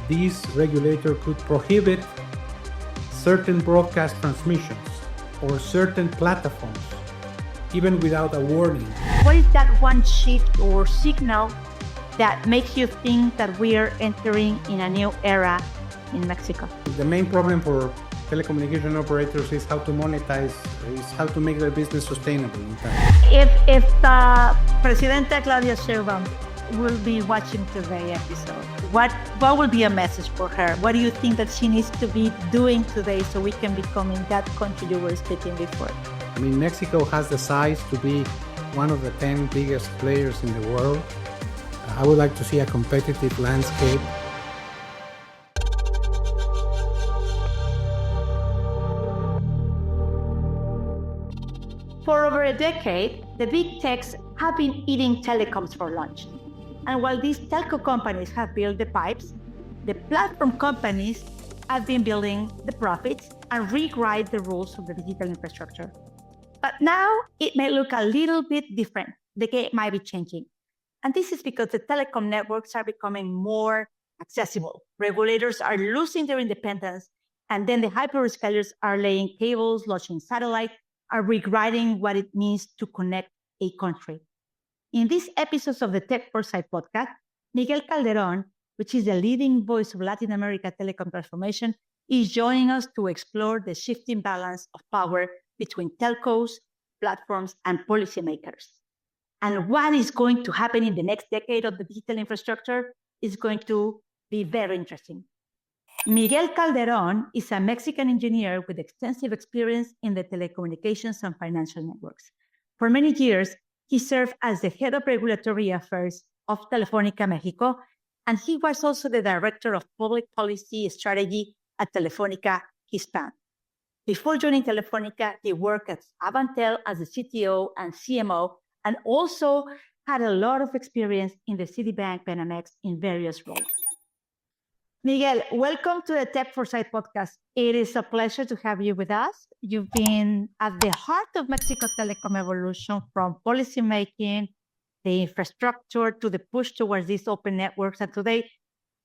this regulator could prohibit certain broadcast transmissions or certain platforms, even without a warning. What is that one shift or signal that makes you think that we are entering in a new era in Mexico? The main problem for telecommunication operators is how to monetize, is how to make their business sustainable in time. If Presidenta Claudia Sheinbaum will be watching today's episode, what will be a message for her? What do you think that she needs to be doing today so we can become in that country you were speaking before? I mean, Mexico has the size to be one of the 10 biggest players in the world. I would like to see a competitive landscape. For over a decade, the big techs have been eating telecoms for lunch. And while these telco companies have built the pipes, the platform companies have been building the profits and rewrite the rules of the digital infrastructure. But now it may look a little bit different. The game might be changing. And this is because the telecom networks are becoming more accessible. Regulators are losing their independence, and then the hyperscalers are laying cables, launching satellite, are rewriting what it means to connect a country. In these episodes of the Tech Foresight podcast, Miguel Calderón, which is the leading voice of Latin America telecom transformation, is joining us to explore the shifting balance of power between telcos, platforms, and policymakers. And what is going to happen in the next decade of the digital infrastructure is going to be very interesting. Miguel Calderón is a Mexican engineer with extensive experience in the telecommunications and financial networks. For many years, he served as the head of regulatory affairs of Telefónica Mexico, and he was also the director of public policy strategy at Telefónica Hispam. Before joining Telefónica, he worked at Avantel as the CTO and CMO, and also had a lot of experience in the Citibank Banamex in various roles. Miguel, welcome to the Tech Foresight podcast. It is a pleasure to have you with us. You've been at the heart of Mexico telecom evolution, from policymaking, the infrastructure, to the push towards these open networks. And today,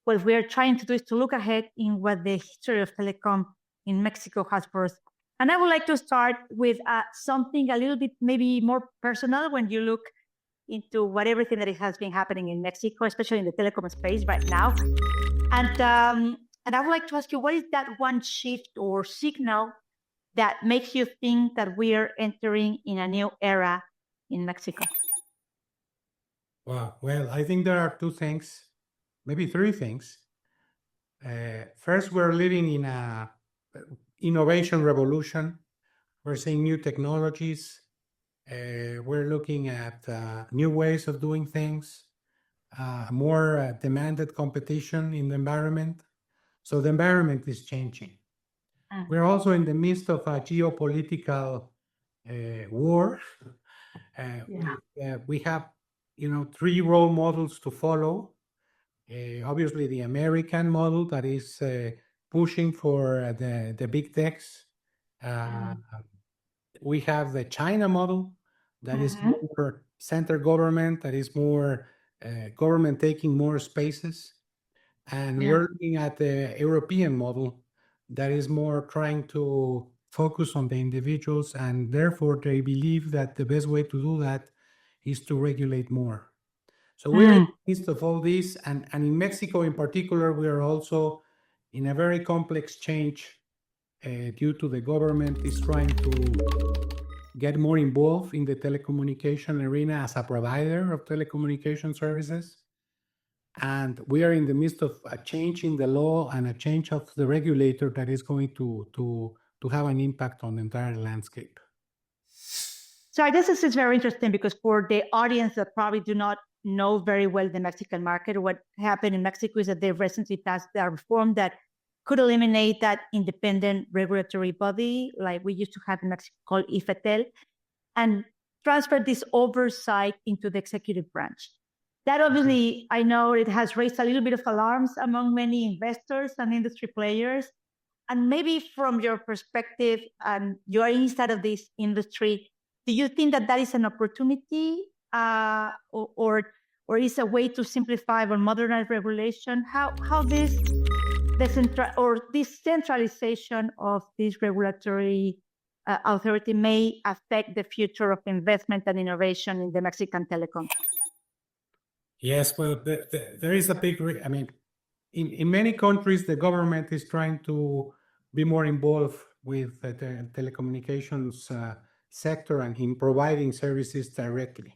what we are trying to do is to look ahead in what the history of telecom in Mexico has for us. And I would like to start with something a little bit maybe more personal when you look into everything that has been happening in Mexico, especially in the telecom space right now. And I would like to ask you, what is that one shift or signal that makes you think that we are entering in a new era in Mexico? Wow. Well, I think there are two things, maybe three things. First, we're living in a innovation revolution. We're seeing new technologies. We're looking at new ways of doing things, more demanded competition in the environment. So the environment is changing. We're also in the midst of a geopolitical war. We have, three role models to follow. Obviously, the American model that is pushing for the big techs. We have the China model that is more center government, that is more government taking more spaces. And we're looking at the European model that is more trying to focus on the individuals, and therefore they believe that the best way to do that is to regulate more. So we're in the midst of all this, and in Mexico in particular, we are also in a very complex change due to the government is trying to get more involved in the telecommunication arena as a provider of telecommunication services. And we are in the midst of a change in the law and a change of the regulator that is going to have an impact on the entire landscape. So I guess this is very interesting, because for the audience that probably do not know very well the Mexican market, what happened in Mexico is that they recently passed a reform that could eliminate that independent regulatory body like we used to have in Mexico called IFETEL, and transfer this oversight into the executive branch. That obviously, I know it has raised a little bit of alarms among many investors and industry players. And maybe from your perspective, and you are inside of this industry, do you think that that is an opportunity, or or is a way to simplify or modernize regulation? How this decentralization of this regulatory authority may affect the future of investment and innovation in the Mexican telecom? Yes, well, there is a big, I mean, in many countries, the government is trying to be more involved with the telecommunications sector and in providing services directly.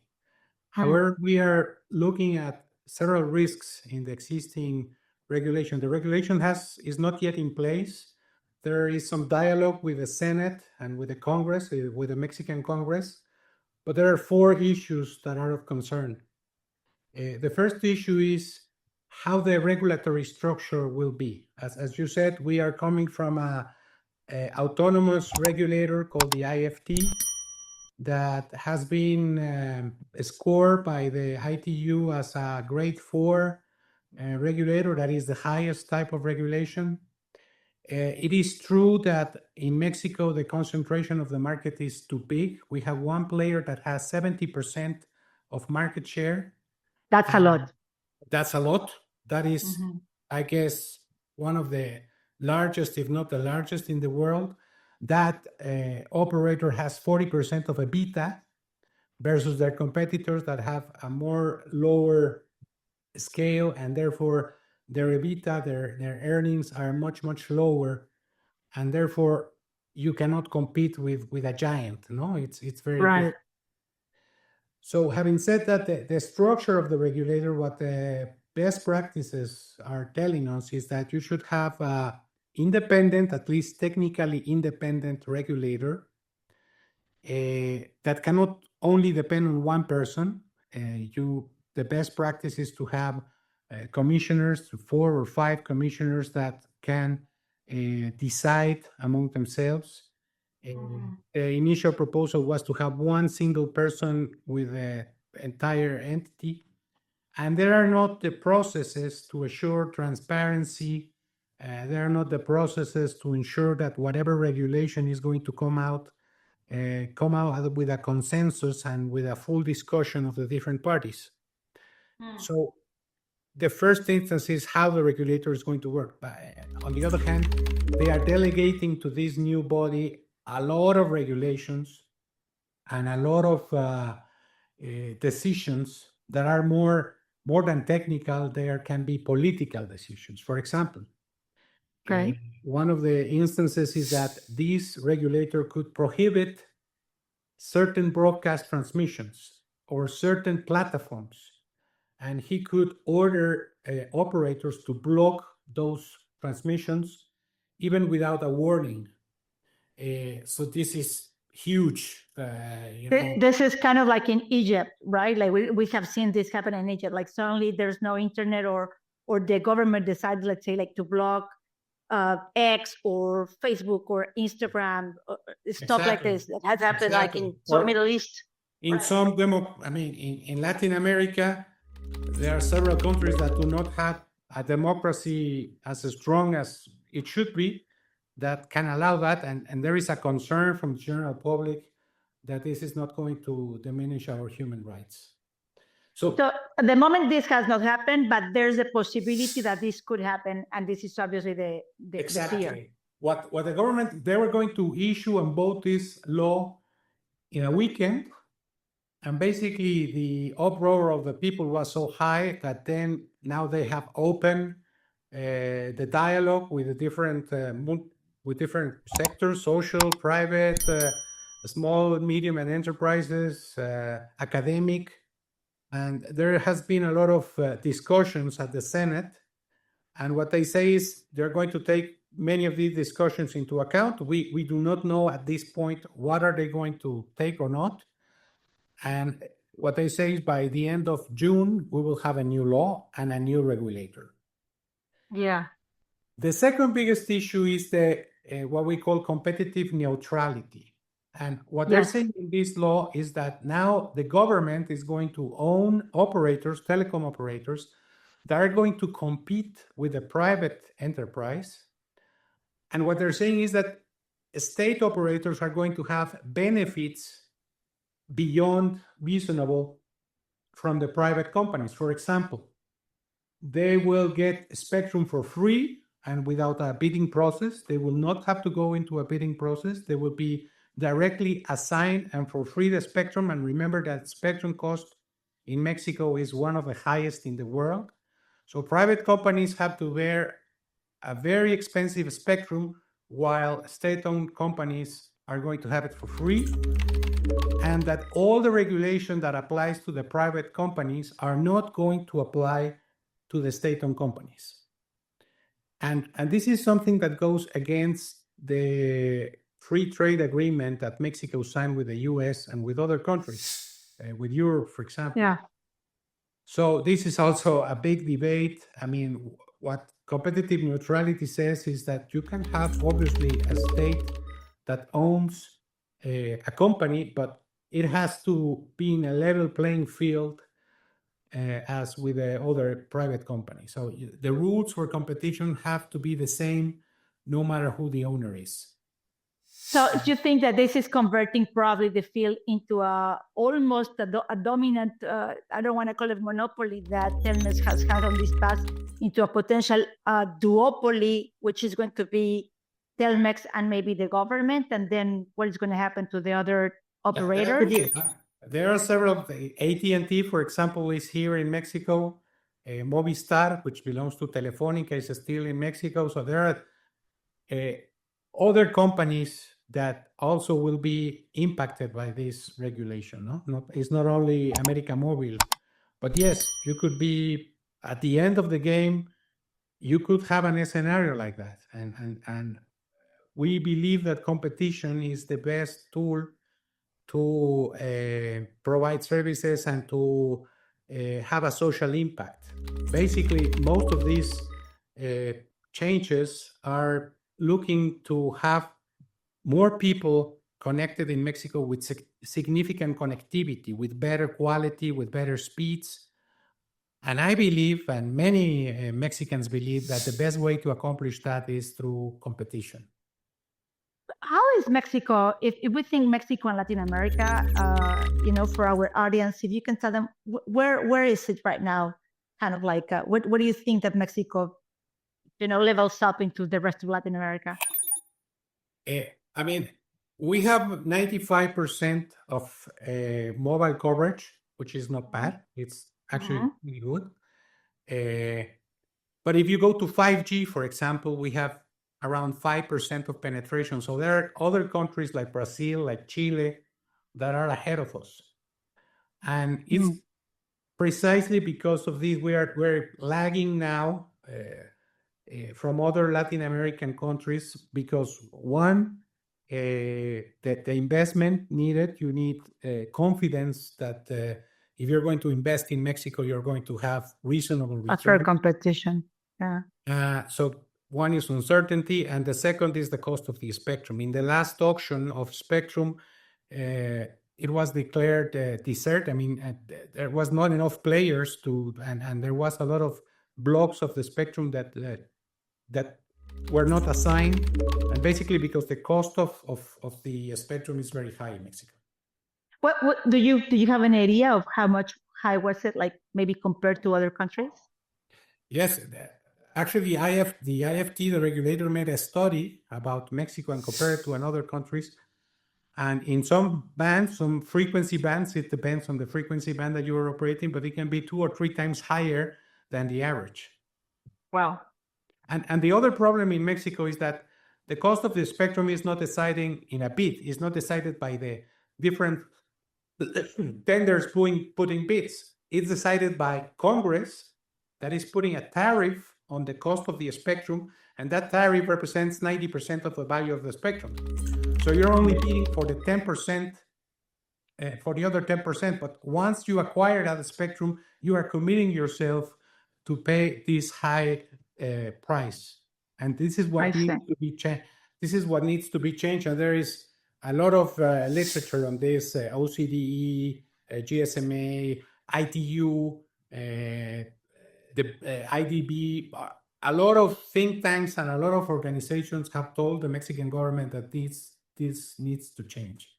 However, we are looking at several risks in the existing regulation. The regulation is not yet in place. There is some dialogue with the Senate and with the Congress, with the Mexican Congress, but there are 4 issues that are of concern. The first issue is how the regulatory structure will be. As you said, we are coming from a autonomous regulator called the IFT that has been scored by the ITU as a grade 4 regulator. That is the highest type of regulation. It is true that in Mexico, the concentration of the market is too big. We have one player that has 70% of market share. That's a lot. That's a lot. That is, I guess, one of the largest, if not the largest in the world. That operator has 40% of EBITDA versus their competitors that have a more lower scale, and therefore their EBITDA, their earnings are much, much lower, and therefore you cannot compete with a giant. No, it's very right. So having said that, the structure of the regulator, what the best practices are telling us is that you should have a independent, at least technically independent regulator that cannot only depend on one person. The best practice is to have commissioners, 4 or 5 commissioners that can decide among themselves. The initial proposal was to have one single person with the entire entity, and there are not the processes to assure transparency. There are not the processes to ensure that whatever regulation is going to come out with a consensus and with a full discussion of the different parties. So the first instance is how the regulator is going to work. But on the other hand, they are delegating to this new body a lot of regulations and a lot of decisions that are more than technical. There can be political decisions. For example, one of the instances is that this regulator could prohibit certain broadcast transmissions or certain platforms, and he could order operators to block those transmissions even without a warning. So this is huge. This is kind of like in Egypt, right? Like we have seen this happen in Egypt. Like suddenly there's no internet, or the government decides, let's say, like to block X or Facebook or Instagram, stuff like this that has happened like in the Middle East. In some in Latin America, there are several countries that do not have a democracy as strong as it should be that can allow that, and there is a concern from the general public that this is not going to diminish our human rights. So at the moment this has not happened, but there's a possibility that this could happen, and this is obviously the fear. What the government, they were going to issue and vote this law in a weekend, and basically the uproar of the people was so high that then now they have opened the dialogue with the different sectors: social, private, small, medium, and enterprises, academic. And there has been a lot of discussions at the Senate. And what they say is they're going to take many of these discussions into account. We do not know at this point what are they going to take or not. And what they say is by the end of June, we will have a new law and a new regulator. Yeah. The second biggest issue is the what we call competitive neutrality. And what they're saying in this law is that now the government is going to own operators, telecom operators, that are going to compete with the private enterprise. And what they're saying is that state operators are going to have benefits beyond reasonable from the private companies. For example, they will get spectrum for free and without a bidding process. They will not have to go into a bidding process. They will be directly assigned and for free the spectrum. And remember that spectrum cost in Mexico is one of the highest in the world. So private companies have to bear a very expensive spectrum while state-owned companies are going to have it for free. And that all the regulation that applies to the private companies are not going to apply to the state-owned companies. And this is something that goes against the free trade agreement that Mexico signed with the US and with other countries, with Europe, for example. Yeah. So this is also a big debate. I mean, what competitive neutrality says is that you can have, obviously, a state that owns a company, but it has to be in a level playing field as with the other private companies. So the rules for competition have to be the same no matter who the owner is. So do you think that this is converting probably the field into almost a dominant, I don't want to call it monopoly that Telmex has had on this past, into a potential duopoly, which is going to be Telmex and maybe the government, and then what is going to happen to the other operators? There are several. AT&T, for example, is here in Mexico. Movistar, which belongs to Telefónica, is still in Mexico. So there are other companies that also will be impacted by this regulation. It's not only América Móvil, but yes, you could be at the end of the game. You could have a scenario like that, and we believe that competition is the best tool to provide services and to have a social impact. Basically, most of these changes are looking to have more people connected in Mexico with significant connectivity, with better quality, with better speeds. And I believe, and many Mexicans believe, that the best way to accomplish that is through competition. How is Mexico, if we think Mexico and Latin America, for our audience, if you can tell them where is it right now? Kind of like, what do you think that Mexico, levels up into the rest of Latin America? I mean, we have 95% of mobile coverage, which is not bad. It's actually really good. But if you go to 5G, for example, we have around 5% of penetration. So there are other countries like Brazil, like Chile, that are ahead of us. And it's precisely because of this we're lagging now from other Latin American countries because one, that the investment needed, you need confidence that if you're going to invest in Mexico, you're going to have reasonable return. A fair competition. Yeah. So one is uncertainty, and the second is the cost of the spectrum. In the last auction of spectrum, it was declared desert. I mean, there was not enough players and there was a lot of blocks of the spectrum that were not assigned, and basically because the cost of the spectrum is very high in Mexico. What do you have an idea of how much high was it, like maybe compared to other countries? Yes, actually the IFT, the regulator, made a study about Mexico and compared it to another countries. And in some bands, some frequency bands, it depends on the frequency band that you are operating, but it can be 2 or 3 times higher than the average. Wow. And the other problem in Mexico is that the cost of the spectrum is not deciding in a bid. It's not decided by the different tenders putting bids. It's decided by Congress that is putting a tariff on the cost of the spectrum, and that tariff represents 90% of the value of the spectrum. So you're only bidding for the 10%, for the other 10%. But once you acquire that spectrum, you are committing yourself to pay this high price, and this is what needs to be changed. This is what needs to be changed, and there is a lot of literature on this: OCDE, GSMA, ITU, the IDB. A lot of think tanks and a lot of organizations have told the Mexican government that this needs to change.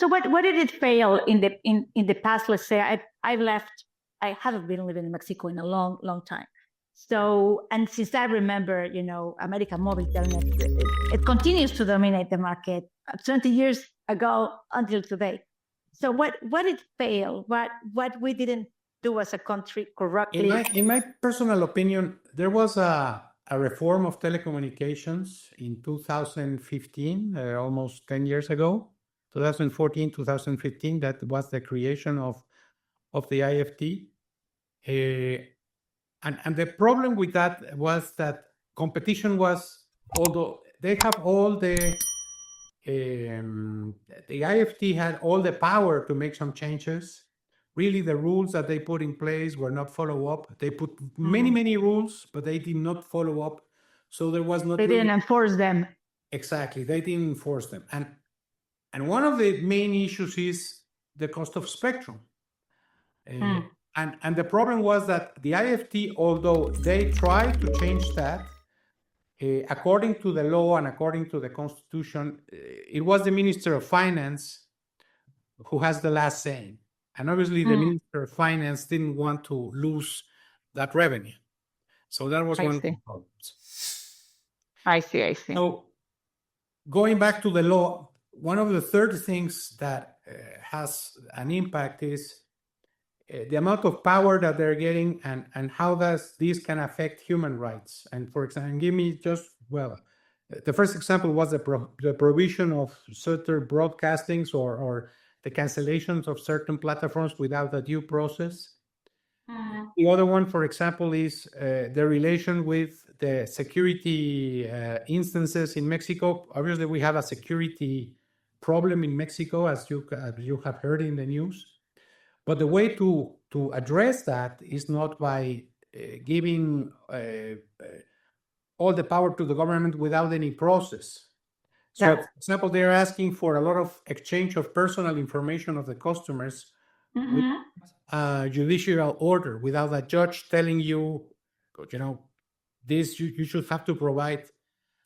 So what did it fail in the past? Let's say I haven't been living in Mexico in a long time. So, and since I remember, America Mobile Telnet, it continues to dominate the market 20 years ago until today. So what did fail? What we didn't do as a country correctly? In my personal opinion, there was a reform of telecommunications in 2015, almost 10 years ago, 2014, 2015. That was the creation of the IFT. And the problem with that was that competition was, although they have all the IFT had all the power to make some changes. Really, the rules that they put in place were not follow up. They put many rules, but they did not follow up. So there was not. They didn't enforce them. Exactly, they didn't enforce them. And one of the main issues is the cost of spectrum. And the problem was that the IFT, although they tried to change that, according to the law and according to the Constitution, it was the Minister of Finance who has the last say. And obviously, the Minister of Finance didn't want to lose that revenue. So that was one of the problems. I see. So going back to the law, one of the third things that has an impact is the amount of power that they're getting and how does this can affect human rights. And for example, give me the first example was the provision of certain broadcastings or the cancellations of certain platforms without a due process. The other one, for example, is the relation with the security instances in Mexico. Obviously, we have a security problem in Mexico, as you have heard in the news. But the way to address that is not by giving all the power to the government without any process. So, for example, they're asking for a lot of exchange of personal information of the customers with a judicial order, without a judge telling you, this you should have to provide,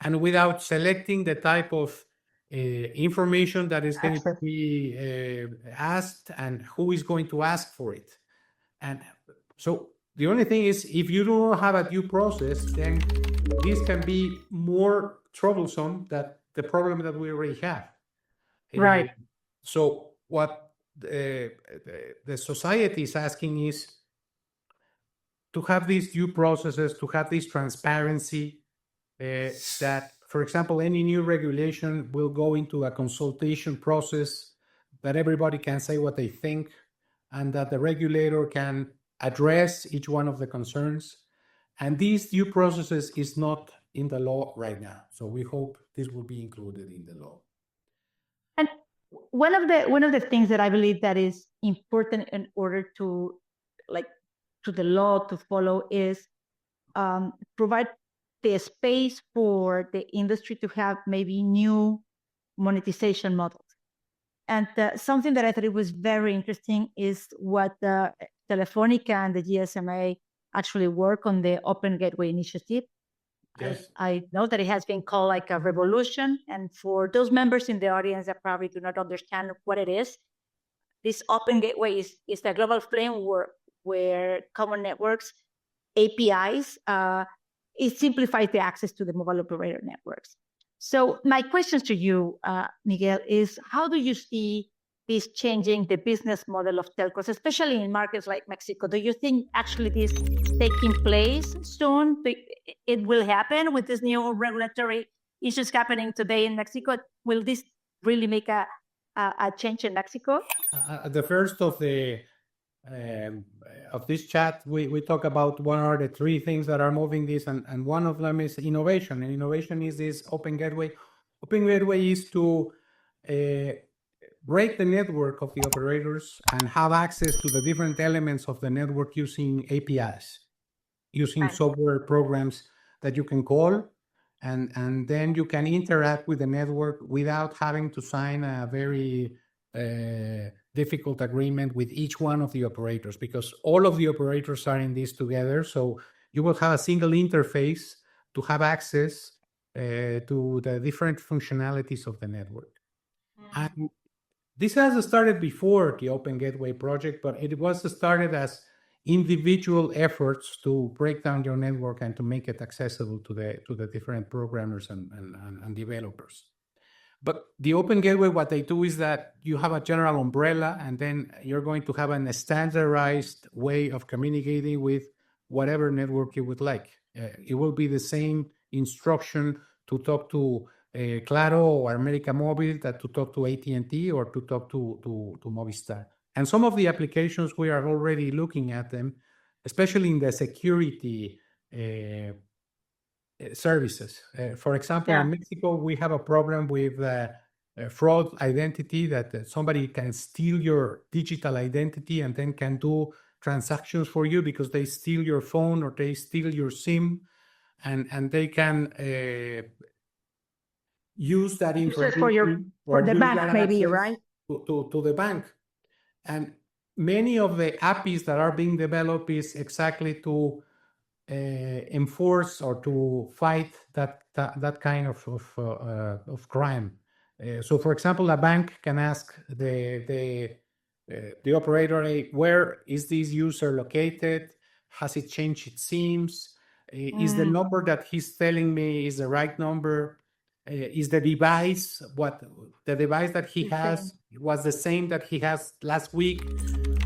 and without selecting the type of information that is going to be asked and who is going to ask for it. And so the only thing is, if you don't have a due process, then this can be more troublesome than the problem that we already have. Right. So what the society is asking is to have these due processes, to have this transparency, that, for example, any new regulation will go into a consultation process, that everybody can say what they think, and that the regulator can address each one of the concerns. And these due processes is not in the law right now. So we hope this will be included in the law. And one of the things that I believe that is important in order to the law to follow is provide the space for the industry to have maybe new monetization models. And something that I thought it was very interesting is what Telefonica and the GSMA actually work on, the Open Gateway Initiative. Yes. I know that it has been called like a revolution. And for those members in the audience that probably do not understand what it is, this Open Gateway is a global framework where common networks, APIs, it simplifies the access to the mobile operator networks. So my question to you, Miguel, is how do you see this changing the business model of telcos, especially in markets like Mexico? Do you think actually this is taking place soon? It will happen with this new regulatory issues happening today in Mexico? Will this really make a change in Mexico? The first of this chat, we talk about what are the three things that are moving this, and one of them is innovation. And innovation is this Open Gateway. Open Gateway is to break the network of the operators and have access to the different elements of the network using APIs, using software programs that you can call, and then you can interact with the network without having to sign a very difficult agreement with each one of the operators, because all of the operators are in this together. So you will have a single interface to have access to the different functionalities of the network. And This has started before the Open Gateway project, but it was started as individual efforts to break down your network and to make it accessible to the different programmers and developers. But the Open Gateway, what they do is that you have a general umbrella, and then you're going to have a standardized way of communicating with whatever network you would like. It will be the same instruction to talk to Claro or America Móvil that to talk to AT&T or to talk to Movistar. And some of the applications, we are already looking at them, especially in the security services. For example, in Mexico, we have a problem with fraud identity, that somebody can steal your digital identity and then can do transactions for you because they steal your phone or they steal your SIM, and they can use that information for the bank, maybe, right? To the bank. And many of the APIs that are being developed is exactly to enforce or to fight that kind of crime. So, for example, a bank can ask the operator, hey, where is this user located? Has it changed its SIMs? Is the number that he's telling me is the right number? Is the device that he has was the same that he has last week?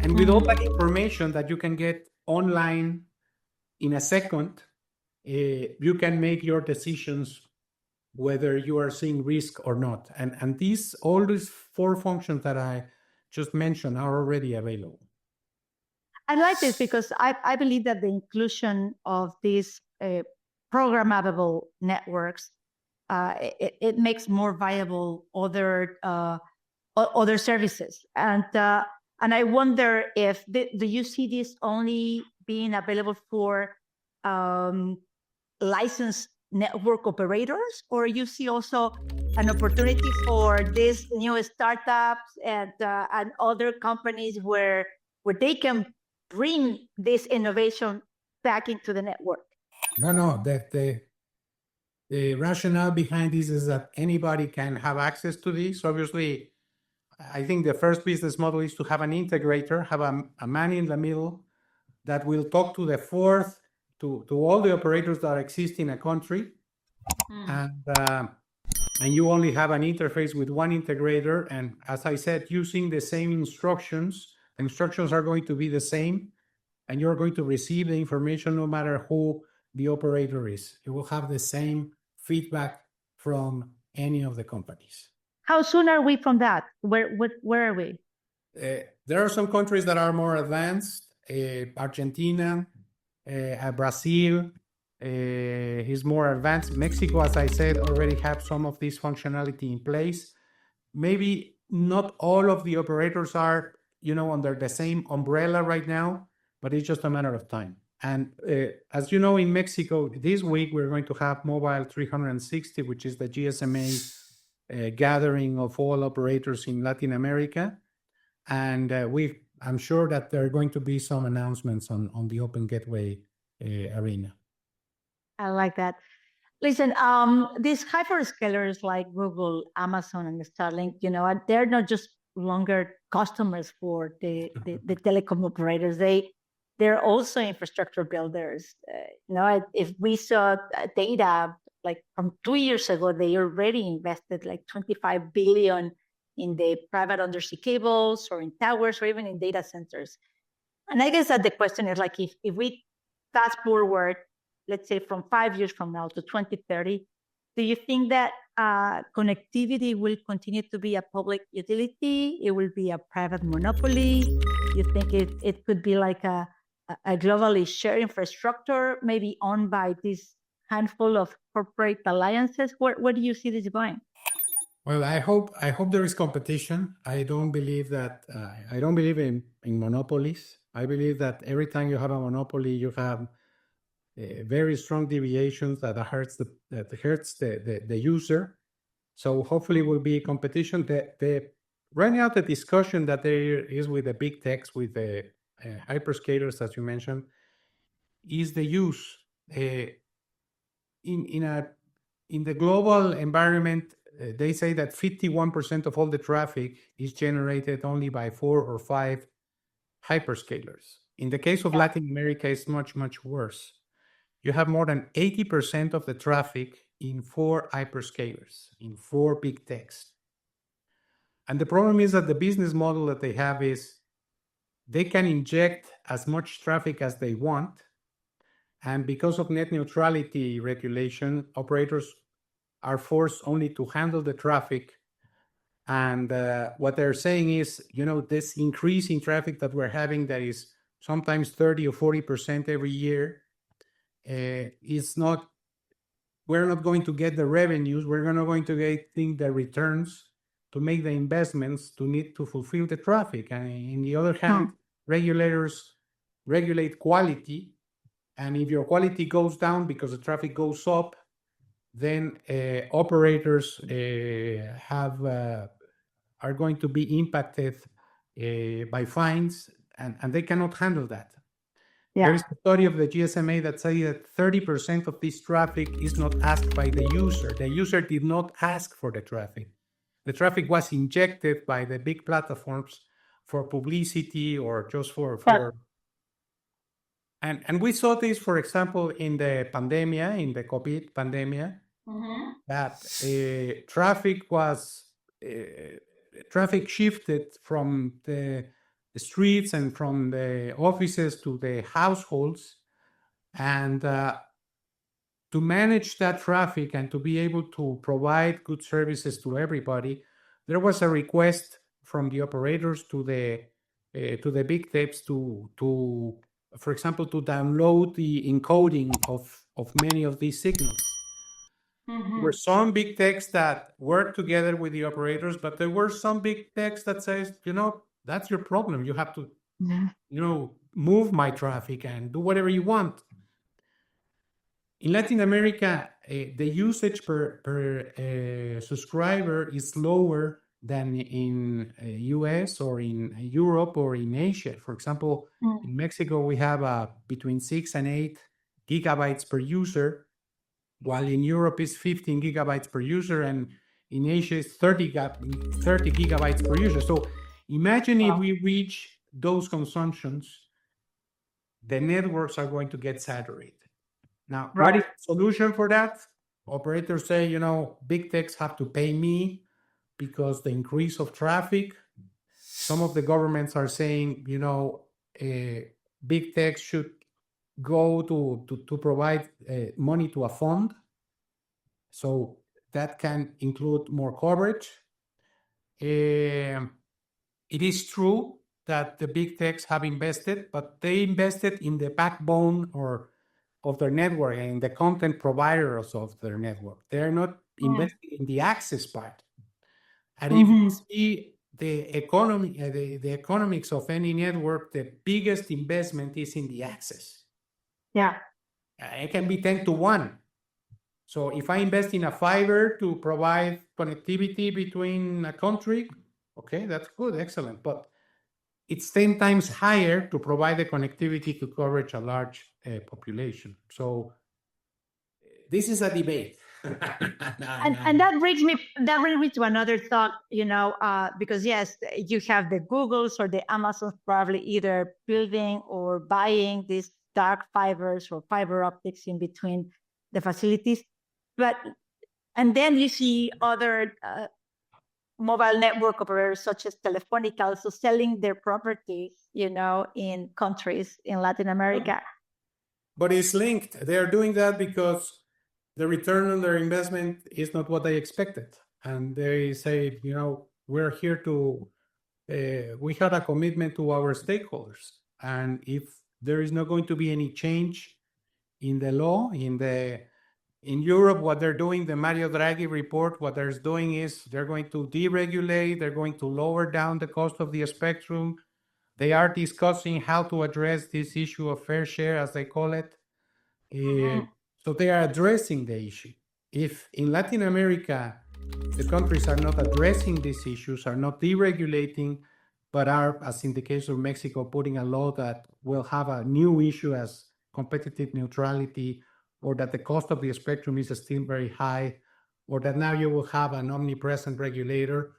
And with all that information that you can get online in a second, you can make your decisions whether you are seeing risk or not. And all these 4 functions that I just mentioned are already available. I like this because I believe that the inclusion of these programmable networks, it makes more viable other services. And I wonder if, do you see this only being available for licensed network operators, or you see also an opportunity for these new startups and other companies where they can bring this innovation back into the network? No, the rationale behind this is that anybody can have access to this. Obviously, I think the first business model is to have an integrator, have a man in the middle that will talk to the fourth, to all the operators that exist in a country. And you only have an interface with one integrator. And as I said, using the same instructions are going to be the same. And you're going to receive the information no matter who the operator is. You will have the same feedback from any of the companies. How soon are we from that? Where are we? There are some countries that are more advanced. Argentina, Brazil is more advanced. Mexico, as I said, already have some of this functionality in place. Maybe not all of the operators are, under the same umbrella right now, but it's just a matter of time. And as you know, in Mexico, this week, we're going to have Mobile 360, which is the GSMA gathering of all operators in Latin America. And I'm sure that there are going to be some announcements on the Open Gateway arena. I like that. Listen, these hyperscalers like Google, Amazon, and Starlink, they're not just longer customers for the telecom operators. They're also infrastructure builders. If we saw data like from 2 years ago, they already invested like 25 billion in the private undersea cables or in towers or even in data centers. And I guess that the question is like, if we fast forward, let's say from 5 years from now to 2030, do you think that connectivity will continue to be a public utility? It will be a private monopoly? You think it could be like a globally shared infrastructure, maybe owned by this handful of corporate alliances? Where do you see this going? Well, I hope there is competition. I don't believe in monopolies. I believe that every time you have a monopoly, you have very strong deviations that hurts the user. So hopefully, will be competition. Right now, the discussion that there is with the big techs, with the hyperscalers, as you mentioned, is the use in the global environment. they say that 51% of all the traffic is generated only by 4 or 5 hyperscalers. In the case of Latin America, it's much, much worse. You have more than 80% of the traffic in 4 hyperscalers, in 4 big techs. And the problem is that the business model that they have is they can inject as much traffic as they want. And because of net neutrality regulation, operators are forced only to handle the traffic. And what they're saying is, this increase in traffic that we're having that is sometimes 30 or 40% every year, we're not going to get the revenues. We're not going to get the returns to make the investments to need to fulfill the traffic. And on the other hand, regulators regulate quality. And if your quality goes down because the traffic goes up, then operators are going to be impacted by fines, and they cannot handle that. There is a study of the GSMA that says that 30% of this traffic is not asked by the user. The user did not ask for the traffic. The traffic was injected by the big platforms for publicity or just for and we saw this, for example, in the COVID pandemic, that traffic shifted from the streets and from the offices to the households, and to manage that traffic and to be able to provide good services to everybody, there was a request from the operators to the big techs to for example, to download the encoding of many of these signals. There were some big techs that worked together with the operators, but there were some big techs that says, that's your problem. You have to, move my traffic and do whatever you want. In Latin America, the usage per subscriber is lower than in US or in Europe or in Asia. For example, in Mexico, we have between 6 and 8 gigabytes per user, while in Europe it's 15 gigabytes per user, and in Asia it's 30 gigabytes per user. So imagine if we reach those consumptions, the networks are going to get saturated. Now, what is the solution for that? Operators say, big techs have to pay me because the increase of traffic. Some of the governments are saying, big techs should go to provide money to a fund. So that can include more coverage. It is true that the big techs have invested, but they invested in the backbone of their network and the content providers of their network. They're not investing in the access part. And if you see the economics of any network, the biggest investment is in the access. It can be 10 to 1. So if I invest in a fiber to provide connectivity between a country, okay, that's good, excellent. But it's 10 times higher to provide the connectivity to coverage a large population. So this is a debate. And that brings me to another thought, because yes, you have the Googles or the Amazons probably either building or buying these dark fibers or fiber optics in between the facilities, and then you see other mobile network operators such as Telefonica also selling their properties, in countries in Latin America. But it's linked. They are doing that because the return on their investment is not what they expected. And they say, we're here we had a commitment to our stakeholders. And if there is not going to be any change in the law, in Europe, what they're doing, the Mario Draghi report, what they're doing is they're going to deregulate, they're going to lower down the cost of the spectrum. They are discussing how to address this issue of fair share, as they call it. So they are addressing the issue. If in Latin America, the countries are not addressing these issues, are not deregulating, but are, as in the case of Mexico, putting a law that will have a new issue as competitive neutrality, or that the cost of the spectrum is still very high, or that now you will have an omnipresent regulator.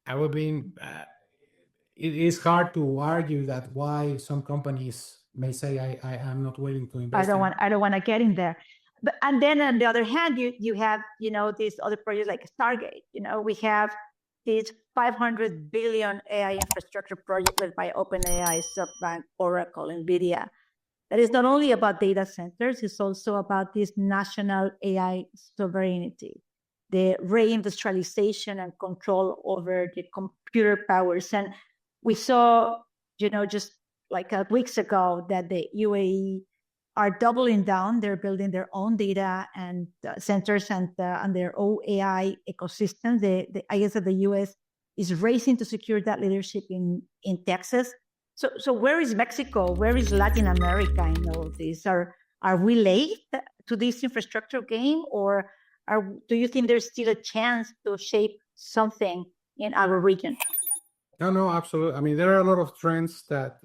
It is hard to argue that why some companies may say I am not willing to invest. I don't want to get in there. But and then on the other hand, you have these other projects like Stargate. We have this 500 billion AI infrastructure project led by OpenAI, SoftBank, Oracle, NVIDIA. That is not only about data centers, it's also about this national AI sovereignty, the reindustrialization and control over the computer powers. And we saw, just like weeks ago, that the UAE are doubling down. They're building their own data and centers and their own AI ecosystem. I guess that the US is racing to secure that leadership in Texas. So where is Mexico? Where is Latin America in all of this? Are we late to this infrastructure game, or do you think there's still a chance to shape something in our region? No, absolutely. I mean, there are a lot of trends that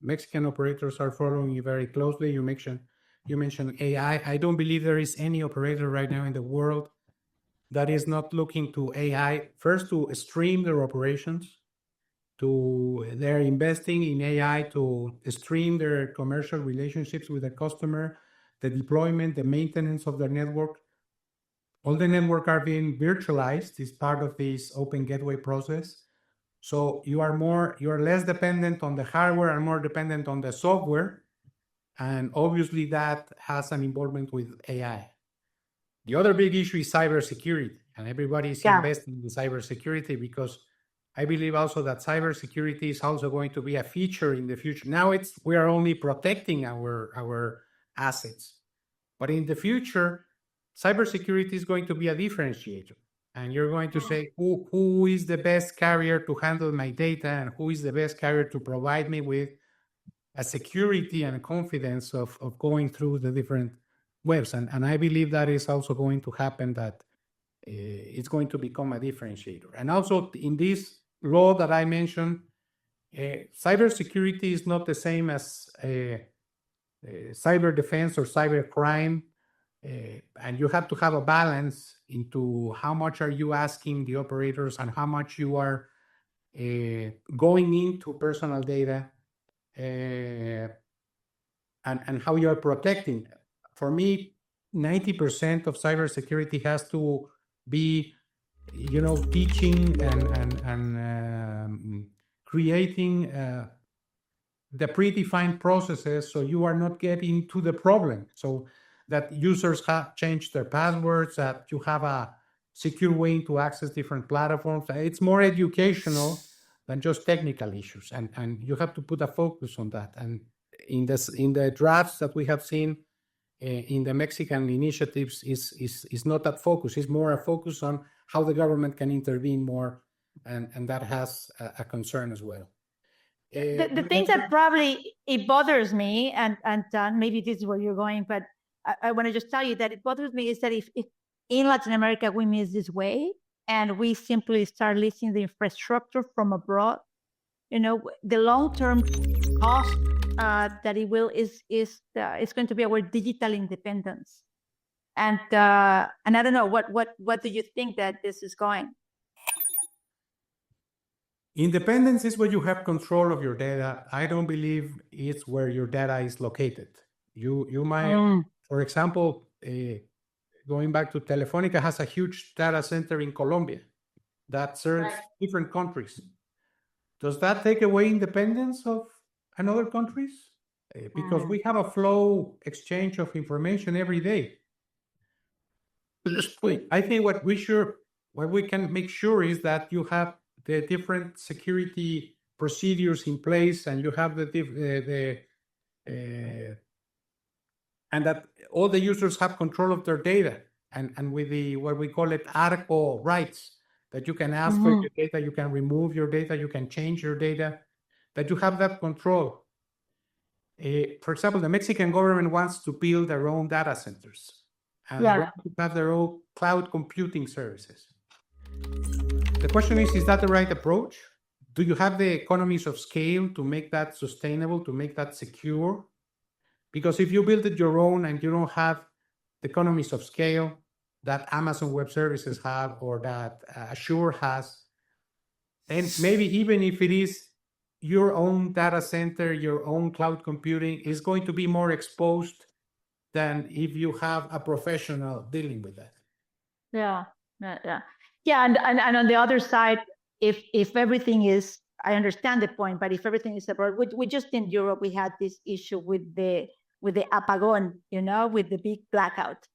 Mexican operators are following very closely. You mentioned AI. I don't believe there is any operator right now in the world that is not looking to AI first to stream their operations. They're investing in AI to stream their commercial relationships with the customer, the deployment, the maintenance of their network. All the network are being virtualized as part of this open gateway process. So you are less dependent on the hardware and more dependent on the software. And obviously that has an involvement with AI. The other big issue is cybersecurity, and everybody is investing in cybersecurity because I believe also that cybersecurity is also going to be a feature in the future. Now we are only protecting our assets, but in the future, cybersecurity is going to be a differentiator. And you're going to say, who is the best carrier to handle my data, and who is the best carrier to provide me with a security and a confidence of going through the different webs. And I believe that is also going to happen, that it's going to become a differentiator. And also in this law that I mentioned, cybersecurity is not the same as cyber defense or cyber crime. And you have to have a balance into how much are you asking the operators and how much you are going into personal data, and how you are protecting. For me, 90% of cybersecurity has to be, teaching and creating the predefined processes so you are not getting to the problem. So that users have changed their passwords, that you have a secure way to access different platforms. It's more educational than just technical issues. And you have to put a focus on that. And in the drafts that we have seen in the Mexican initiatives is not that focus. It's more a focus on how the government can intervene more. And that has a concern as well. The thing that probably it bothers me, and maybe this is where you're going, but I want to just tell you that it bothers me is that if in Latin America we miss this way and we simply start leasing the infrastructure from abroad, the long-term cost that it will is going to be our digital independence. And I don't know, what do you think that this is going? Independence is where you have control of your data. I don't believe it's where your data is located. You might, for example, going back to Telefónica, has a huge data center in Colombia that serves different countries. Does that take away independence of another countries? Because we have a flow exchange of information every day. I think what we can make sure is that you have the different security procedures in place, and you have and that all the users have control of their data, and with the what we call it ARCO rights, that you can ask for your data, you can remove your data, you can change your data, that you have that control. For example, the Mexican government wants to build their own data centers and wants to have their own cloud computing services. The question is that the right approach? Do you have the economies of scale to make that sustainable, to make that secure? Because if you build it your own and you don't have the economies of scale, that Amazon Web Services have or that Azure has. And maybe even if it is your own data center, your own cloud computing, is going to be more exposed than if you have a professional dealing with that. Yeah. And on the other side, if everything is, I understand the point, but if everything is abroad, we just in Europe, we had this issue with the apagón, with the big blackout.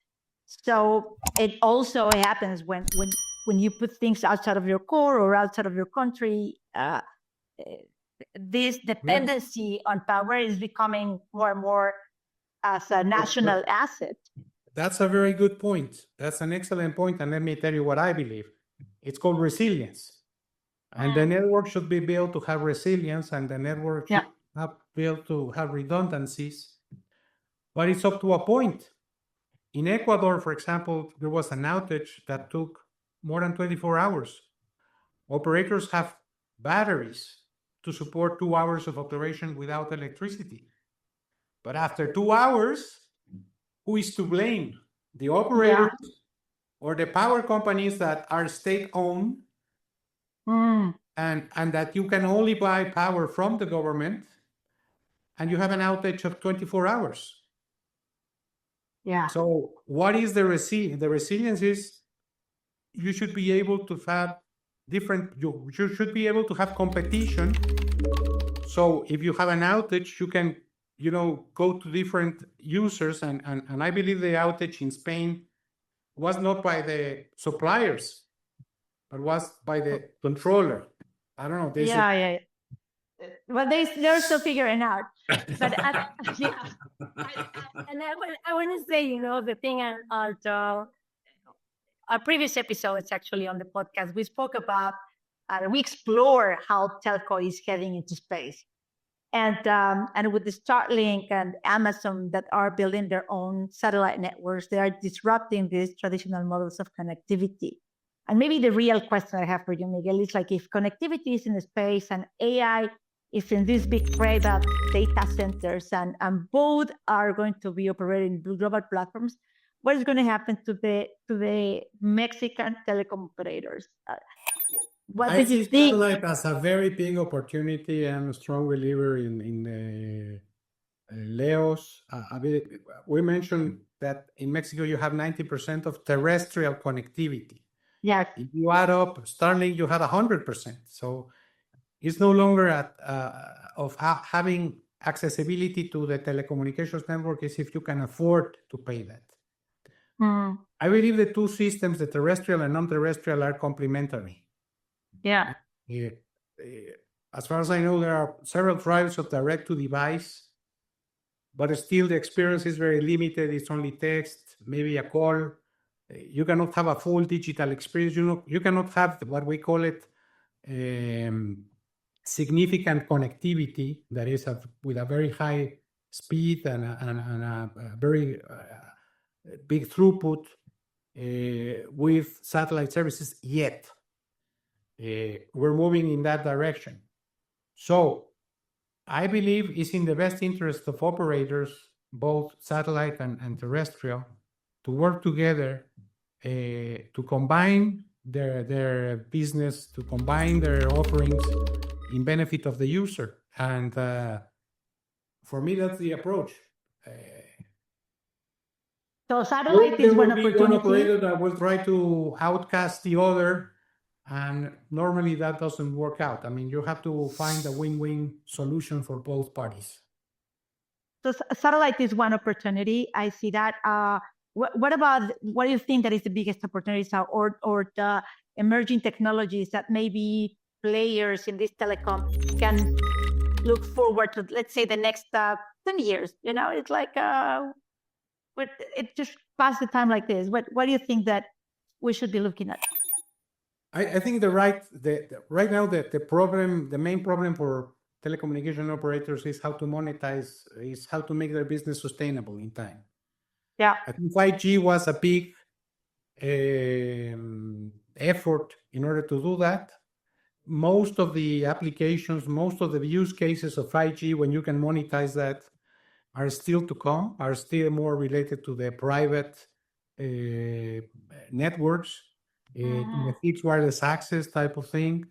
So it also happens when you put things outside of your core or outside of your country, this dependency on power is becoming more and more as a national asset. That's a very good point. That's an excellent point. And let me tell you what I believe. It's called resilience. And the network should be built to have resilience, and the network should have built to have redundancies. But it's up to a point. In Ecuador, for example, there was an outage that took more than 24 hours. Operators have batteries to support 2 hours of operation without electricity. But after 2 hours, who is to blame? The operators or the power companies that are state-owned and that you can only buy power from the government, and you have an outage of 24 hours. Yeah. So what is the resilience? The resilience is you should be able to have you should be able to have competition. So if you have an outage, you can go to different users, and I believe the outage in Spain was not by the suppliers, but was by the controller. I don't know. Yeah. Well, they're still figuring out. But I want to say, the thing on our previous episodes, actually on the podcast, we spoke about, we explore how telco is heading into space. And with the Starlink and Amazon that are building their own satellite networks, they are disrupting these traditional models of connectivity. And maybe the real question I have for you, Miguel, is like, if connectivity is in space and AI is in these big private data centers, and both are going to be operating global platforms, what is going to happen to the Mexican telecom operators? What do you think? Satellite as a very big opportunity. I'm a strong believer in LEOs. We mentioned that in Mexico you have 90% of terrestrial connectivity. Yeah. If you add up Starlink, you have 100%. So it's no longer of having accessibility to the telecommunications network is if you can afford to pay that. I believe the two systems, the terrestrial and non-terrestrial, are complementary. Yeah. As far as I know, there are several trials of direct-to-device, but still the experience is very limited. It's only text, maybe a call. You cannot have a full digital experience. You cannot have what we call it significant connectivity, that is with a very high speed and a very big throughput with satellite services yet. We're moving in that direction. So I believe it's in the best interest of operators, both satellite and terrestrial, to work together to combine their business, to combine their offerings in benefit of the user. And for me, that's the approach. So satellite is one opportunity. One operator that will try to outcast the other, and normally that doesn't work out. I mean, you have to find a win-win solution for both parties. So satellite is one opportunity. I see that. What do you think that is the biggest opportunities or the emerging technologies that maybe players in this telecom can look forward to, let's say, the next 10 years? It's like, it just passed the time like this. What do you think that we should be looking at? I think right now the main problem for telecommunication operators is how to monetize, is how to make their business sustainable in time. Yeah. I think 5G was a big effort in order to do that. Most of the applications, most of the use cases of 5G, when you can monetize that, are still to come, are still more related to the private networks, the fixed wireless access type of thing.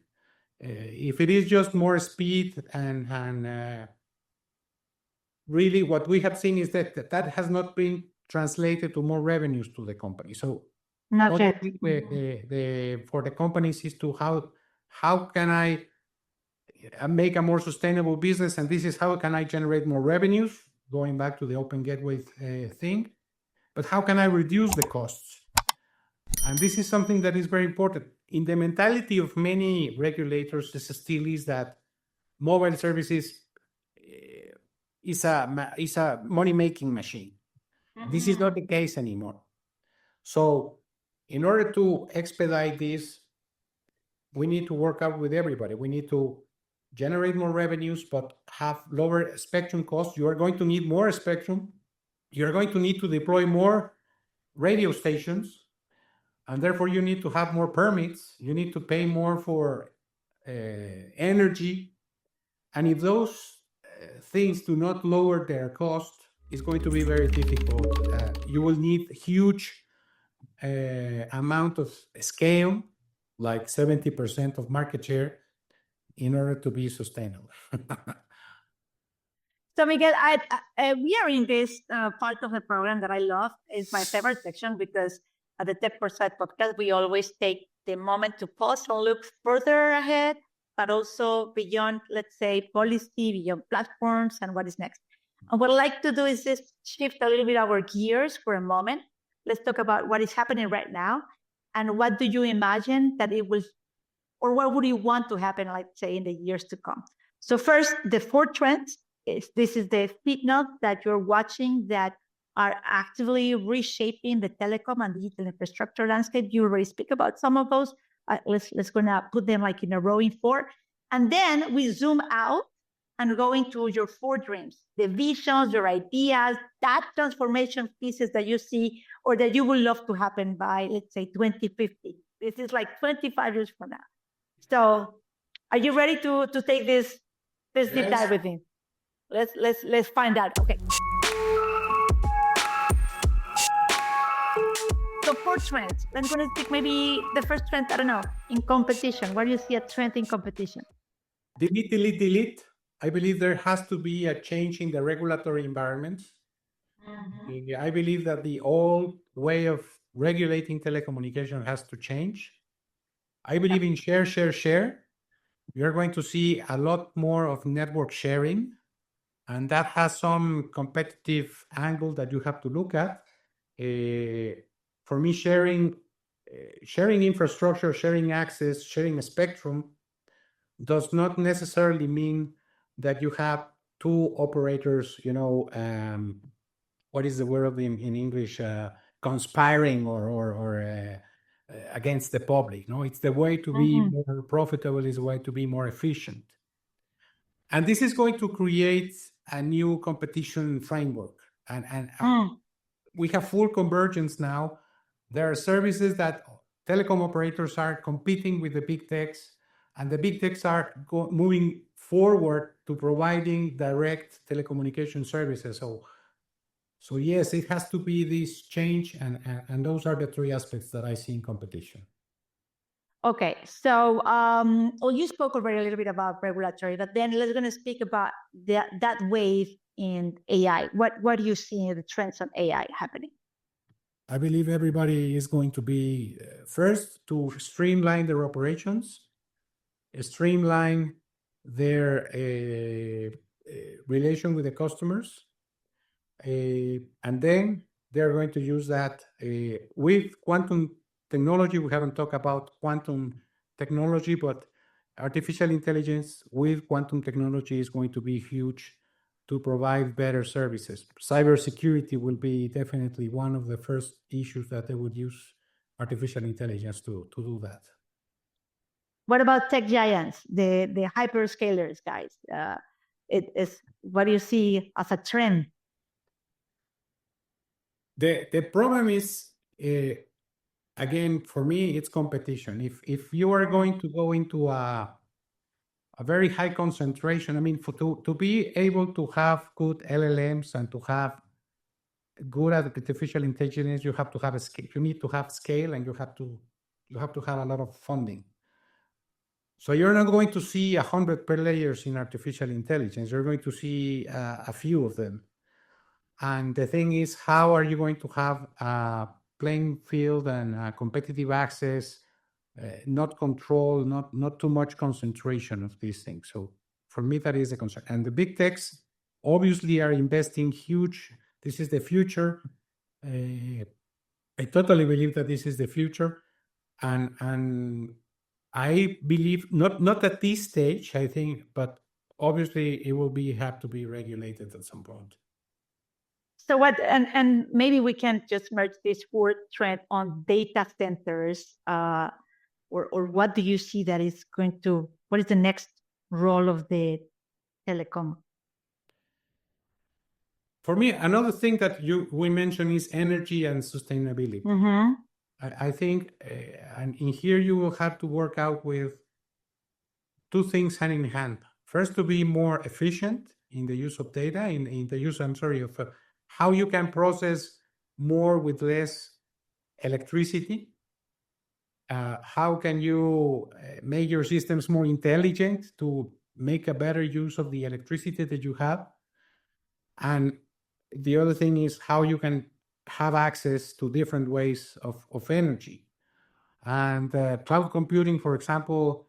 If it is just more speed and really what we have seen is that has not been translated to more revenues to the company. So Not yet. For the companies is to how can I make a more sustainable business, and this is how can I generate more revenues, going back to the open gateway thing, but how can I reduce the costs? And this is something that is very important. In the mentality of many regulators, this still is that mobile services is a money-making machine. This is not the case anymore. So in order to expedite this, we need to work out with everybody. We need to generate more revenues, but have lower spectrum costs. You are going to need more spectrum. You're going to need to deploy more radio stations, and therefore you need to have more permits. You need to pay more for energy. And if those things do not lower their cost, it's going to be very difficult. You will need huge amount of scale, like 70% of market share, in order to be sustainable. So Miguel, we are in this part of the program that I love. It's my favorite section because at the Tech Side podcast, we always take the moment to pause and look further ahead, but also beyond, let's say, policy, beyond platforms, and what is next. And what I'd like to do is just shift a little bit our gears for a moment. Let's talk about what is happening right now, and what do you imagine that it will, or what would you want to happen, let's say, in the years to come? So first, the 4 trends. This is the signals that you're watching that are actively reshaping the telecom and digital infrastructure landscape. You already speak about some of those. Let's gonna put them like in a row in 4, and then we zoom out and go into your 4 dreams, the visions, your ideas, that transformation pieces that you see or that you would love to happen by, let's say, 2050. This is like 25 years from now. So, are you ready to take this deep dive with me? Let's find out. Okay. So 4 trends. I'm going to speak maybe the first trend, I don't know, in competition. Where do you see a trend in competition? Delete. I believe there has to be a change in the regulatory environment. I believe that the old way of regulating telecommunication has to change. I believe in share. You're going to see a lot more of network sharing, and that has some competitive angle that you have to look at. For me, sharing infrastructure, sharing access, sharing a spectrum does not necessarily mean that you have 2 operators, what is the word in English? Conspiring or against the public. No, it's the way to be more profitable, is the way to be more efficient. And this is going to create a new competition framework. And we have full convergence now. There are services that telecom operators are competing with the big techs, and the big techs are moving forward to providing direct telecommunication services. So yes, it has to be this change, and those are the 3 aspects that I see in competition. Okay, so well, you spoke already a little bit about regulatory, but then let's going to speak about that wave in AI. What do you see in the trends on AI happening? I believe everybody is going to be first to streamline their operations, streamline their relation with the customers, and then they're going to use that with quantum technology. We haven't talked about quantum technology, but artificial intelligence with quantum technology is going to be huge to provide better services. Cybersecurity will be definitely one of the first issues that they would use artificial intelligence to do that. What about tech giants, the hyperscalers, guys? What do you see as a trend? The problem is, again, for me, it's competition. If you are going to go into a very high concentration, I mean, to be able to have good LLMs and to have good at artificial intelligence, you have to have a scale. You need to have scale, and you have to have a lot of funding. So you're not going to see 100 players in artificial intelligence. You're going to see a few of them. And the thing is, how are you going to have a playing field and competitive access, not control, not too much concentration of these things? So for me, that is a concern. And the big techs obviously are investing huge. This is the future. I totally believe that this is the future. And I believe not at this stage, I think, but obviously it will have to be regulated at some point. So what, and maybe we can just merge this fourth trend on data centers, or what do you see that is going to, what is the next role of the telecom? For me, another thing that we mentioned is energy and sustainability. Mm-hmm. I think, and in here you will have to work out with two things hand in hand. First, to be more efficient in the use of data, in the use, of how you can process more with less electricity. How can you make your systems more intelligent to make a better use of the electricity that you have? And the other thing is how you can have access to different ways of energy. And cloud computing, for example,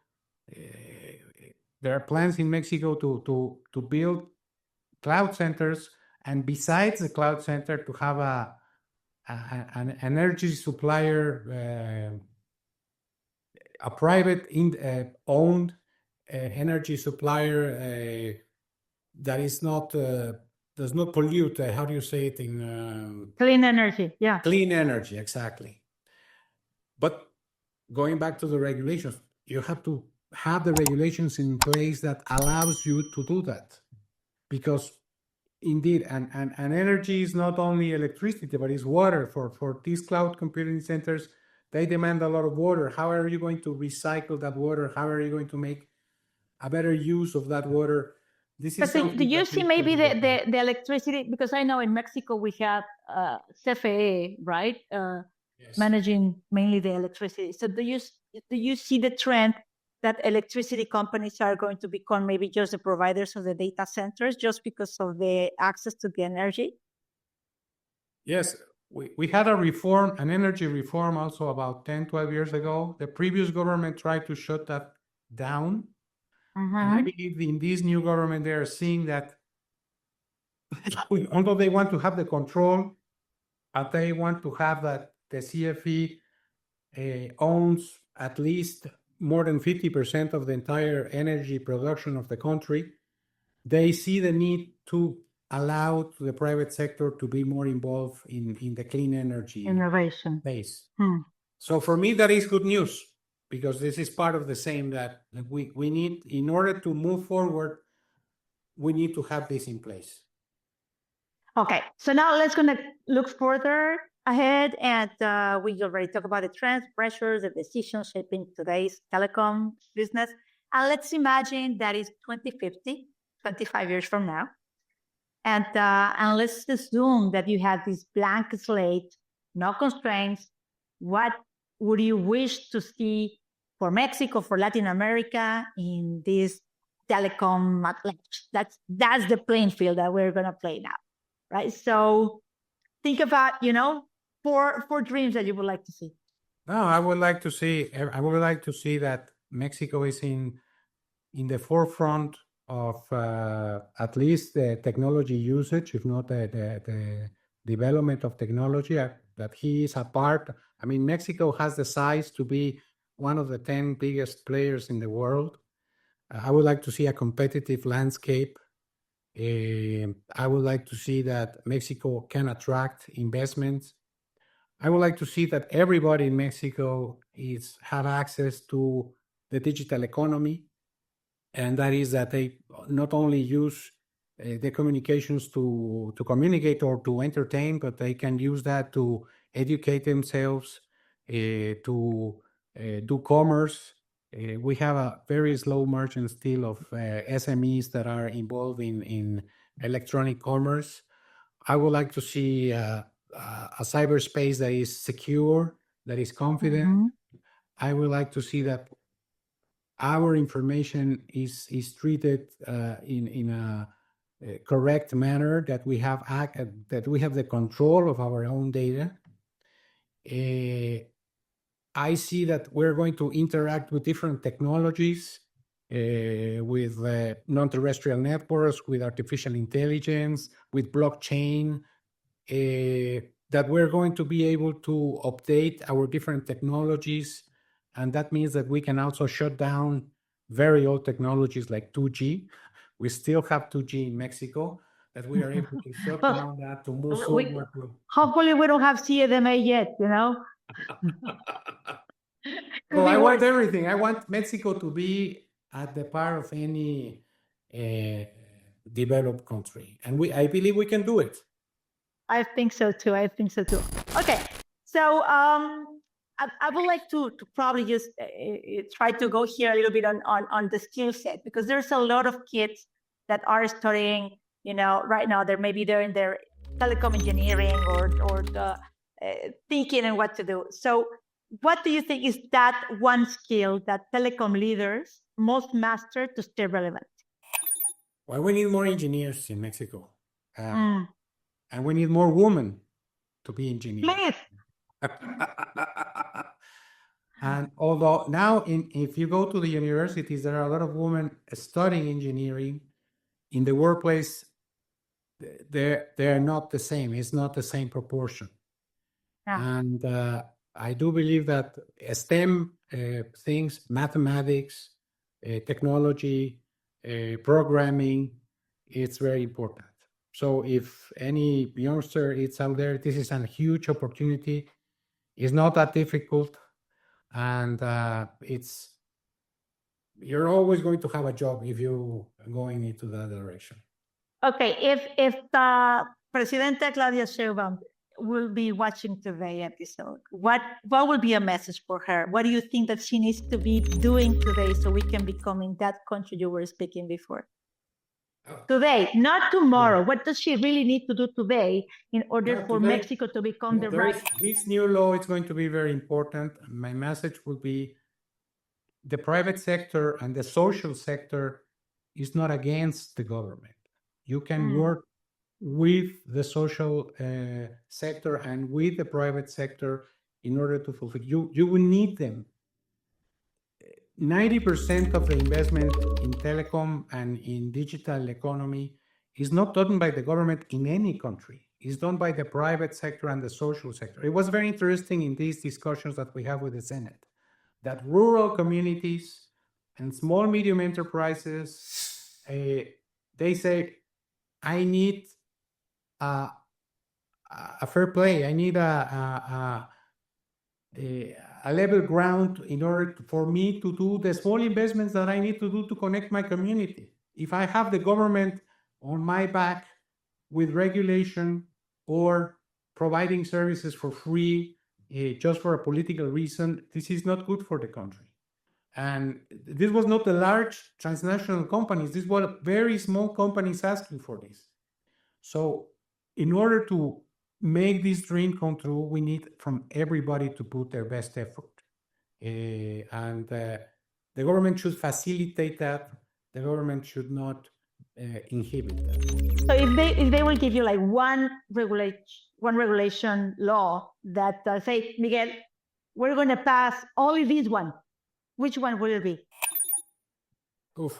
there are plans in Mexico to build cloud centers, and besides the cloud center, to have an energy supplier, a private owned energy supplier that is not does not pollute. How do you say it in clean energy? Yeah, clean energy, exactly. But going back to the regulations, you have to have the regulations in place that allows you to do that, because indeed, and energy is not only electricity, but it's water. For these cloud computing centers, they demand a lot of water. How are you going to recycle that water? How are you going to make a better use of that water? This is but do you see maybe the electricity? Because I know in Mexico we have CFE, right? Yes. Managing mainly the electricity. So do you see the trend that electricity companies are going to become maybe just the providers of the data centers just because of the access to the energy? Yes, we had an energy reform also about 10, 12 years ago. The previous government tried to shut that down. Mm-hmm. And I believe in this new government, they are seeing that although they want to have the control, but they want to have that the CFE owns at least more than 50% of the entire energy production of the country. They see the need to allow to the private sector to be more involved in the clean energy innovation space. So for me, that is good news, because this is part of the same that we need, in order to move forward, we need to have this in place. Okay, so now let's gonna look further ahead, and we already talked about the trends, pressures, the decisions shaping today's telecom business. And let's imagine that is 2050, 25 years from now. And let's assume that you have this blank slate, no constraints. What would you wish to see for Mexico, for Latin America in this telecom? That's the playing field that we're gonna play now, right? So think about, four dreams that you would like to see. No, I would like to see that Mexico is in the forefront of at least the technology usage, if not the development of technology, that he is a part. I mean, Mexico has the size to be one of the 10 biggest players in the world. I would like to see a competitive landscape. I would like to see that Mexico can attract investments. I would like to see that everybody in Mexico have access to the digital economy, and that is that they not only use the communications to communicate or to entertain, but they can use that to educate themselves, to do commerce. We have a very slow margin still of SMEs that are involved in electronic commerce. I would like to see a cyberspace that is secure, that is confident. I would like to see that our information is treated in a correct manner, that we have the control of our own data. I see that we're going to interact with different technologies, with non-terrestrial networks, with artificial intelligence, with blockchain, that we're going to be able to update our different technologies. And that means that we can also shut down very old technologies like 2G. We still have 2G in Mexico, that we are able to shut down that to move forward. Hopefully we don't have CDMA yet, Well, I want everything. I want Mexico to be at the par of any developed country. And I believe we can do it. I think so too. Okay, so I would like to probably just try to go here a little bit on the skill set, because there's a lot of kids that are studying, right now. They're in their telecom engineering or the thinking and what to do. So what do you think is that one skill that telecom leaders must master to stay relevant? Well, we need more engineers in Mexico. And we need more women to be engineers. Please. And although now, if you go to the universities, there are a lot of women studying engineering. In the workplace, they're not the same. It's not the same proportion. And I do believe that STEM things, mathematics, technology, programming, it's very important. So if any youngster is out there, this is a huge opportunity. It's not that difficult, and you're always going to have a job if you're going into that direction. Okay, if Presidenta Claudia Sheinbaum will be watching today's episode, what will be a message for her? What do you think that she needs to be doing today so we can become in that country you were speaking before? Today, not tomorrow. Yeah. What does she really need to do today in order for Mexico to become the right? This new law is going to be very important. My message will be the private sector and the social sector is not against the government. You can work with the social sector and with the private sector in order to fulfill. You will need them. 90% of the investment in telecom and in digital economy is not done by the government in any country. It's done by the private sector and the social sector. It was very interesting in these discussions that we have with the Senate, that rural communities and small, medium enterprises, they say, I need a fair play. I need a level ground in order for me to do the small investments that I need to do to connect my community. If I have the government on my back with regulation or providing services for free just for a political reason, this is not good for the country. And this was not the large transnational companies. This was very small companies asking for this. So in order to make this dream come true, we need from everybody to put their best effort. And the government should facilitate that. The government should not inhibit that. So if they will give you like one regulation law that say, Miguel, we're going to pass only this one, which one will it be? Well,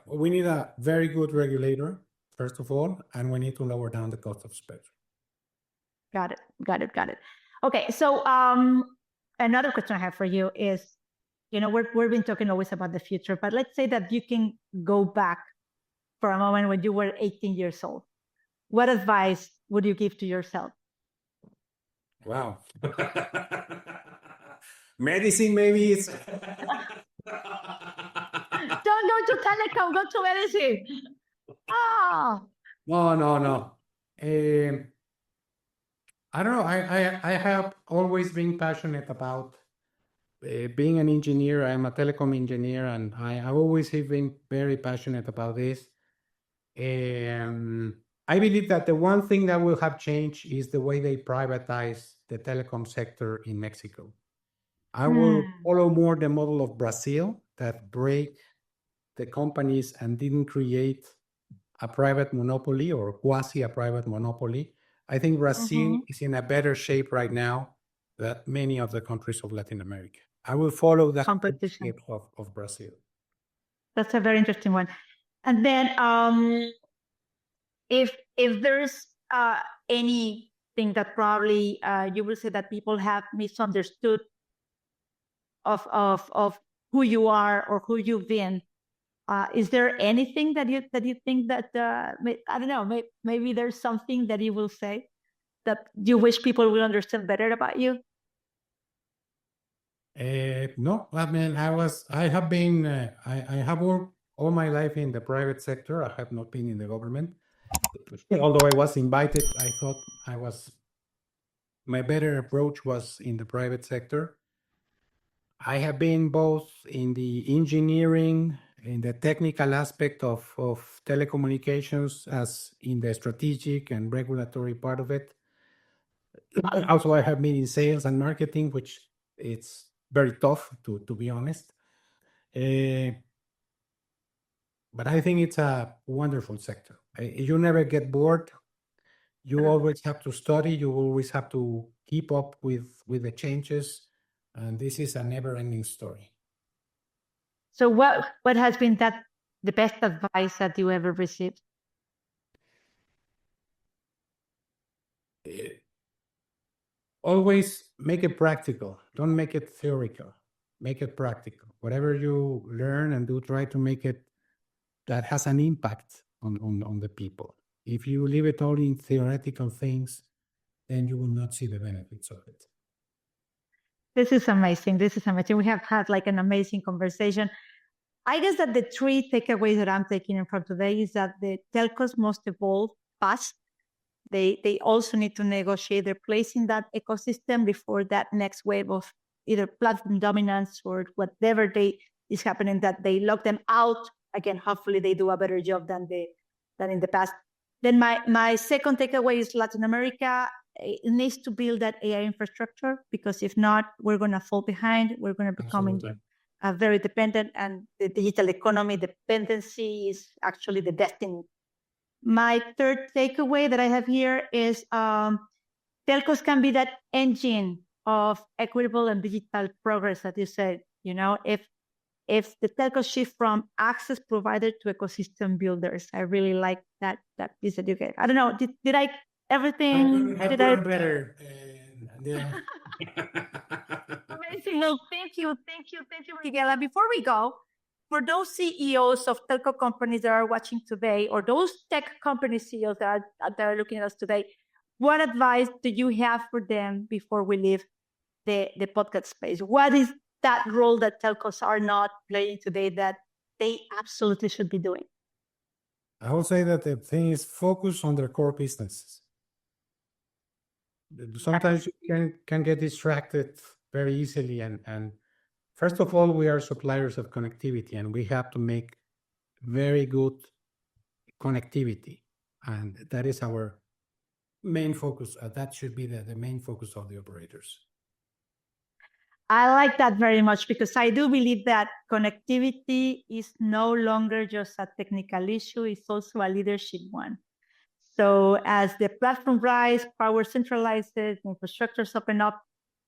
we need a very good regulator, first of all, and we need to lower down the cost of spectrum. Got it. Okay, so another question I have for you is, we've been talking always about the future, but let's say that you can go back for a moment when you were 18 years old. What advice would you give to yourself? Wow. Medicine, maybe it's... Don't go to telecom, go to medicine. No. I don't know. I have always been passionate about being an engineer. I'm a telecom engineer, and I always have been very passionate about this. I believe that the one thing that will have changed is the way they privatize the telecom sector in Mexico. I will follow more the model of Brazil that break the companies and didn't create a private monopoly or quasi a private monopoly. I think Brazil is in a better shape right now than many of the countries of Latin America. I will follow that Competition. shape of Brazil. That's a very interesting one. And then if there's anything that probably you will say that people have misunderstood of who you are or who you've been, is there anything that you think that I don't know, maybe there's something that you will say that you wish people will understand better about you? No, I mean, I have worked all my life in the private sector. I have not been in the government. Although I was invited, I thought my better approach was in the private sector. I have been both in the engineering, in the technical aspect of telecommunications, as in the strategic and regulatory part of it. Also, I have been in sales and marketing, which it's very tough to be honest. But I think it's a wonderful sector. You never get bored. You always have to study. You always have to keep up with the changes, and this is a never-ending story. So what has been the best advice that you ever received? Always make it practical. Don't make it theoretical. Make it practical. Whatever you learn and do, try to make it that has an impact on the people. If you leave it all in theoretical things, then you will not see the benefits of it. This is amazing. This is amazing. We have had like an amazing conversation. I guess that the three takeaways that I'm taking from today is that the telcos must evolve fast. They also need to negotiate their place in that ecosystem before that next wave of either platform dominance or whatever is happening, that they lock them out. Again, hopefully they do a better job than in the past. Then my second takeaway is Latin America needs to build that AI infrastructure, because if not, we're going to fall behind. We're going to become very dependent, and the digital economy dependency is actually the destiny. My third takeaway that I have here is telcos can be that engine of equitable and digital progress, as you said. You know, if the telcos shift from access provider to ecosystem builders. I really like that piece that you gave. I don't know, did I everything? Did I better? Yeah. Amazing. No, thank you, Miguel. And before we go, for those CEOs of telco companies that are watching today, or those tech company CEOs that are looking at us today, what advice do you have for them before we leave the podcast space? What is that role that telcos are not playing today that they absolutely should be doing? I will say that the thing is focus on their core businesses. Sometimes you can get distracted very easily, and first of all, we are suppliers of connectivity, and we have to make very good connectivity, and that is our main focus. That should be the main focus of the operators. I like that very much, because I do believe that connectivity is no longer just a technical issue, it's also a leadership one. So as the platform rise, power centralizes, infrastructures open up,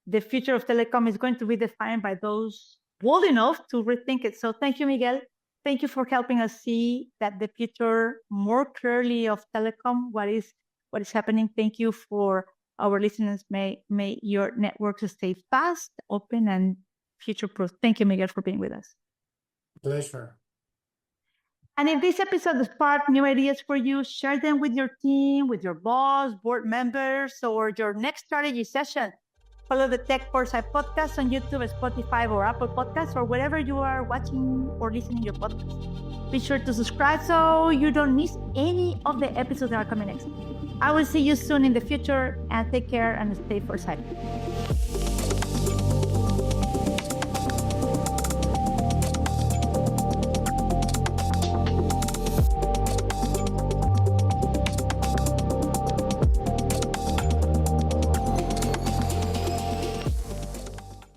the future of telecom is going to be defined by those bold enough to rethink it. So thank you, Miguel. Thank you for helping us see that the future more clearly of telecom, what is happening. Thank you for our listeners. May your networks stay fast, open, and future-proof. Thank you, Miguel, for being with us. Pleasure. And if this episode sparked new ideas for you, share them with your team, with your boss, board members, or your next strategy session. Follow the Tech Foresight podcast on YouTube, Spotify, or Apple Podcasts, or wherever you are watching or listening to your podcast. Be sure to subscribe so you don't miss any of the episodes that are coming next. I will see you soon in the future, and take care and stay foresight.